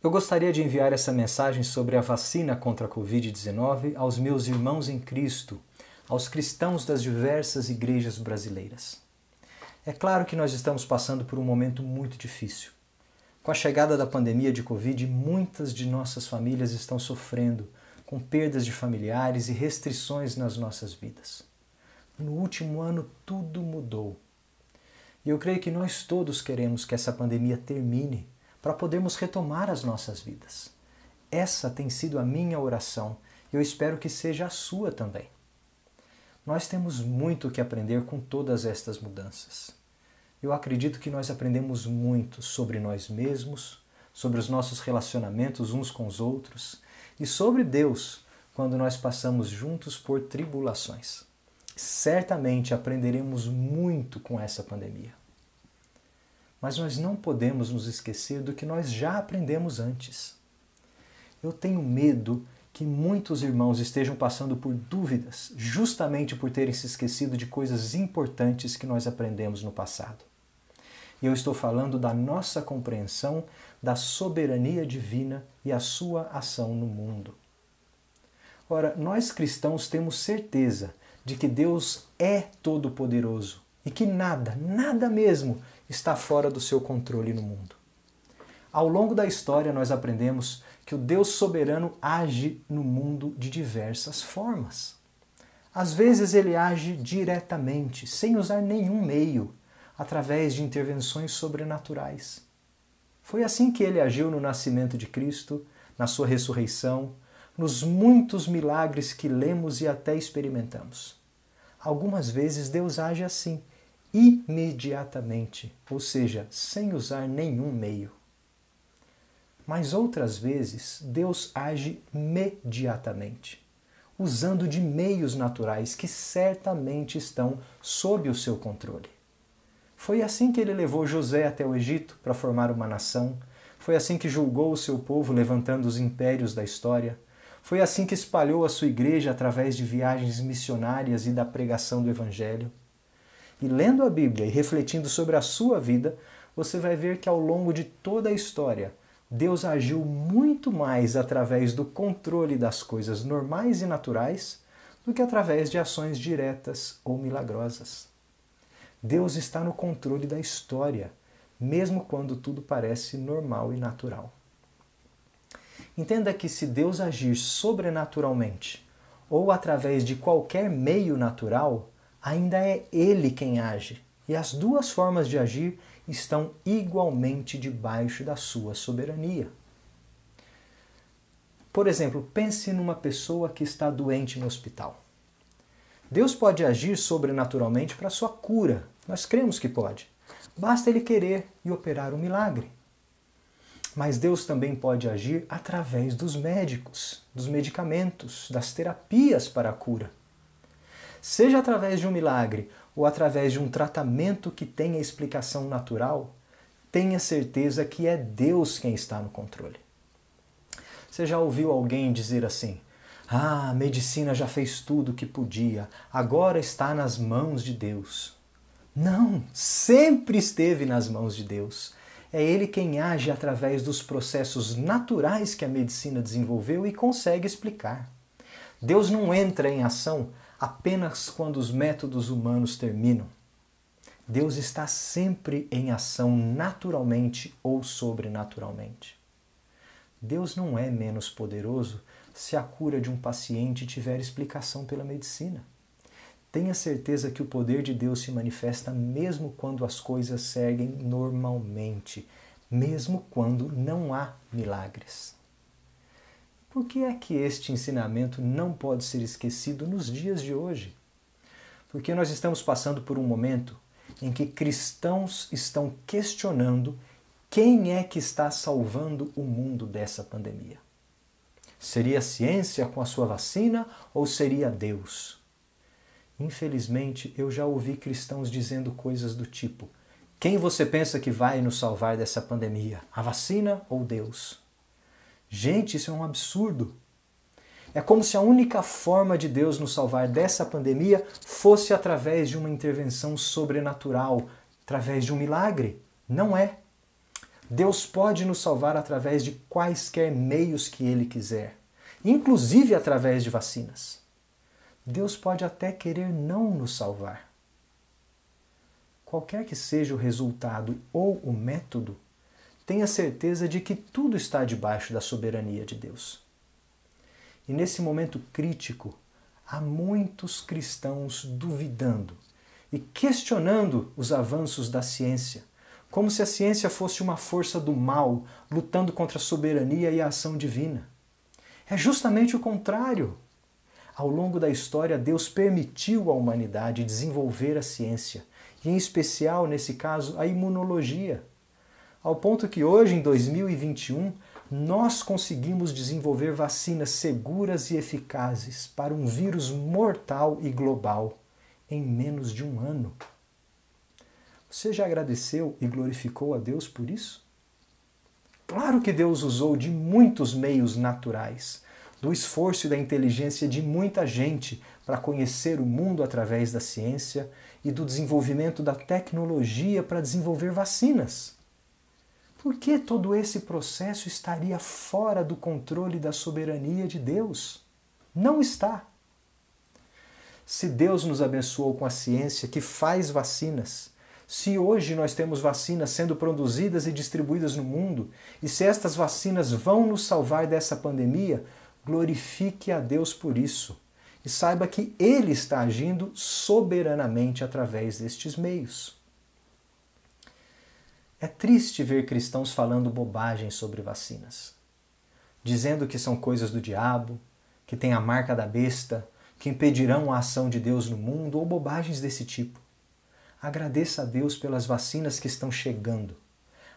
Eu gostaria de enviar essa mensagem sobre a vacina contra a Covid-19 aos meus irmãos em Cristo, aos cristãos das diversas igrejas brasileiras. É claro que nós estamos passando por um momento muito difícil. Com a chegada da pandemia de Covid, muitas de nossas famílias estão sofrendo com perdas de familiares e restrições nas nossas vidas. No último ano, tudo mudou. E eu creio que nós todos queremos que essa pandemia termine para podermos retomar as nossas vidas. Essa tem sido a minha oração e eu espero que seja a sua também. Nós temos muito que aprender com todas estas mudanças. Eu acredito que nós aprendemos muito sobre nós mesmos, sobre os nossos relacionamentos uns com os outros e sobre Deus quando nós passamos juntos por tribulações. Certamente aprenderemos muito com essa pandemia. Mas nós não podemos nos esquecer do que nós já aprendemos antes. Eu tenho medo que muitos irmãos estejam passando por dúvidas justamente por terem se esquecido de coisas importantes que nós aprendemos no passado. E eu estou falando da nossa compreensão da soberania divina e a sua ação no mundo. Ora, nós cristãos temos certeza de que Deus é todo-poderoso e que nada, nada mesmo, está fora do seu controle no mundo. Ao longo da história nós aprendemos que o Deus soberano age no mundo de diversas formas. Às vezes ele age diretamente, sem usar nenhum meio, através de intervenções sobrenaturais. Foi assim que ele agiu no nascimento de Cristo, na sua ressurreição, nos muitos milagres que lemos e até experimentamos. Algumas vezes Deus age assim, imediatamente, ou seja, sem usar nenhum meio. Mas outras vezes Deus age mediatamente, usando de meios naturais que certamente estão sob o seu controle. Foi assim que ele levou José até o Egito para formar uma nação, foi assim que julgou o seu povo levantando os impérios da história, foi assim que espalhou a sua igreja através de viagens missionárias e da pregação do Evangelho. E lendo a Bíblia e refletindo sobre a sua vida, você vai ver que ao longo de toda a história, Deus agiu muito mais através do controle das coisas normais e naturais do que através de ações diretas ou milagrosas. Deus está no controle da história, mesmo quando tudo parece normal e natural. Entenda que se Deus agir sobrenaturalmente ou através de qualquer meio natural, ainda é Ele quem age, e as duas formas de agir estão igualmente debaixo da sua soberania. Por exemplo, pense numa pessoa que está doente no hospital. Deus pode agir sobrenaturalmente para a sua cura, nós cremos que pode. Basta Ele querer e operar um milagre. Mas Deus também pode agir através dos médicos, dos medicamentos, das terapias para a cura. Seja através de um milagre ou através de um tratamento que tenha explicação natural, tenha certeza que é Deus quem está no controle. Você já ouviu alguém dizer assim: a medicina já fez tudo o que podia, agora está nas mãos de Deus. Não, sempre esteve nas mãos de Deus. É Ele quem age através dos processos naturais que a medicina desenvolveu e consegue explicar. Deus não entra em ação apenas quando os métodos humanos terminam. Deus está sempre em ação naturalmente ou sobrenaturalmente. Deus não é menos poderoso se a cura de um paciente tiver explicação pela medicina. Tenha certeza que o poder de Deus se manifesta mesmo quando as coisas seguem normalmente, mesmo quando não há milagres. Por que é que este ensinamento não pode ser esquecido nos dias de hoje? Porque nós estamos passando por um momento em que cristãos estão questionando quem é que está salvando o mundo dessa pandemia. Seria a ciência com a sua vacina ou seria Deus? Infelizmente, eu já ouvi cristãos dizendo coisas do tipo: quem você pensa que vai nos salvar dessa pandemia? A vacina ou Deus? Gente, isso é um absurdo. É como se a única forma de Deus nos salvar dessa pandemia fosse através de uma intervenção sobrenatural, através de um milagre. Não é. Deus pode nos salvar através de quaisquer meios que Ele quiser, inclusive através de vacinas. Deus pode até querer não nos salvar. Qualquer que seja o resultado ou o método, tenha certeza de que tudo está debaixo da soberania de Deus. E nesse momento crítico, há muitos cristãos duvidando e questionando os avanços da ciência, como se a ciência fosse uma força do mal lutando contra a soberania e a ação divina. É justamente o contrário. Ao longo da história, Deus permitiu à humanidade desenvolver a ciência, e em especial, nesse caso, a imunologia, ao ponto que hoje, em 2021, nós conseguimos desenvolver vacinas seguras e eficazes para um vírus mortal e global em menos de um ano. Você já agradeceu e glorificou a Deus por isso? Claro que Deus usou de muitos meios naturais, do esforço e da inteligência de muita gente para conhecer o mundo através da ciência e do desenvolvimento da tecnologia para desenvolver vacinas. Por que todo esse processo estaria fora do controle da soberania de Deus? Não está. Se Deus nos abençoou com a ciência que faz vacinas, se hoje nós temos vacinas sendo produzidas e distribuídas no mundo, e se estas vacinas vão nos salvar dessa pandemia, glorifique a Deus por isso. E saiba que Ele está agindo soberanamente através destes meios. É triste ver cristãos falando bobagem sobre vacinas, dizendo que são coisas do diabo, que têm a marca da besta, que impedirão a ação de Deus no mundo, ou bobagens desse tipo. Agradeça a Deus pelas vacinas que estão chegando.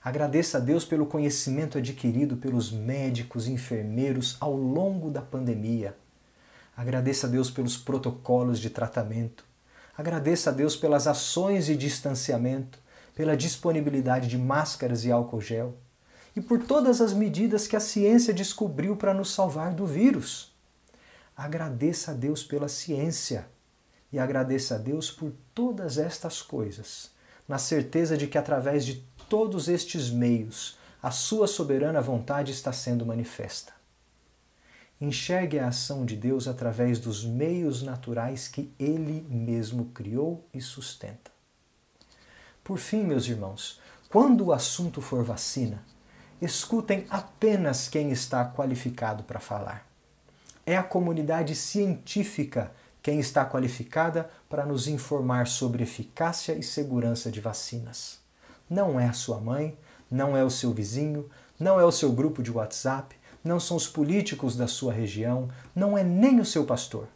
Agradeça a Deus pelo conhecimento adquirido pelos médicos e enfermeiros ao longo da pandemia. Agradeça a Deus pelos protocolos de tratamento. Agradeça a Deus pelas ações de distanciamento, pela disponibilidade de máscaras e álcool gel e por todas as medidas que a ciência descobriu para nos salvar do vírus. Agradeça a Deus pela ciência e agradeça a Deus por todas estas coisas, na certeza de que através de todos estes meios a sua soberana vontade está sendo manifesta. Enxergue a ação de Deus através dos meios naturais que Ele mesmo criou e sustenta. Por fim, meus irmãos, quando o assunto for vacina, escutem apenas quem está qualificado para falar. É a comunidade científica quem está qualificada para nos informar sobre eficácia e segurança de vacinas. Não é a sua mãe, não é o seu vizinho, não é o seu grupo de WhatsApp, não são os políticos da sua região, não é nem o seu pastor.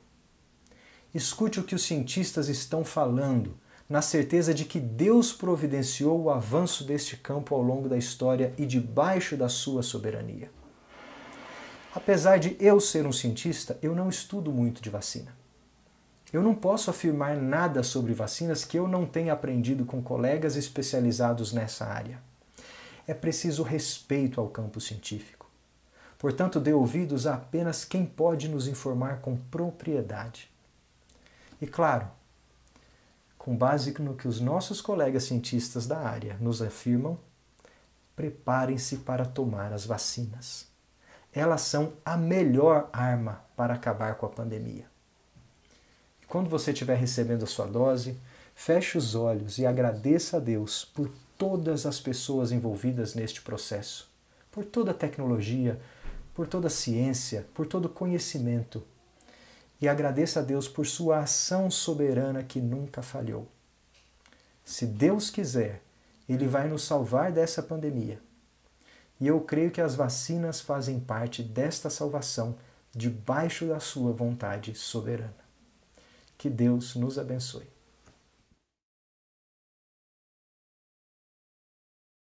Escute o que os cientistas estão falando, na certeza de que Deus providenciou o avanço deste campo ao longo da história e debaixo da sua soberania. Apesar de eu ser um cientista, eu não estudo muito de vacina. Eu não posso afirmar nada sobre vacinas que eu não tenha aprendido com colegas especializados nessa área. É preciso respeito ao campo científico. Portanto, dê ouvidos a apenas quem pode nos informar com propriedade. E claro, com base no que os nossos colegas cientistas da área nos afirmam, preparem-se para tomar as vacinas. Elas são a melhor arma para acabar com a pandemia. E quando você estiver recebendo a sua dose, feche os olhos e agradeça a Deus por todas as pessoas envolvidas neste processo, por toda a tecnologia, por toda a ciência, por todo o conhecimento. E agradeça a Deus por sua ação soberana que nunca falhou. Se Deus quiser, Ele vai nos salvar dessa pandemia. E eu creio que as vacinas fazem parte desta salvação debaixo da sua vontade soberana. Que Deus nos abençoe.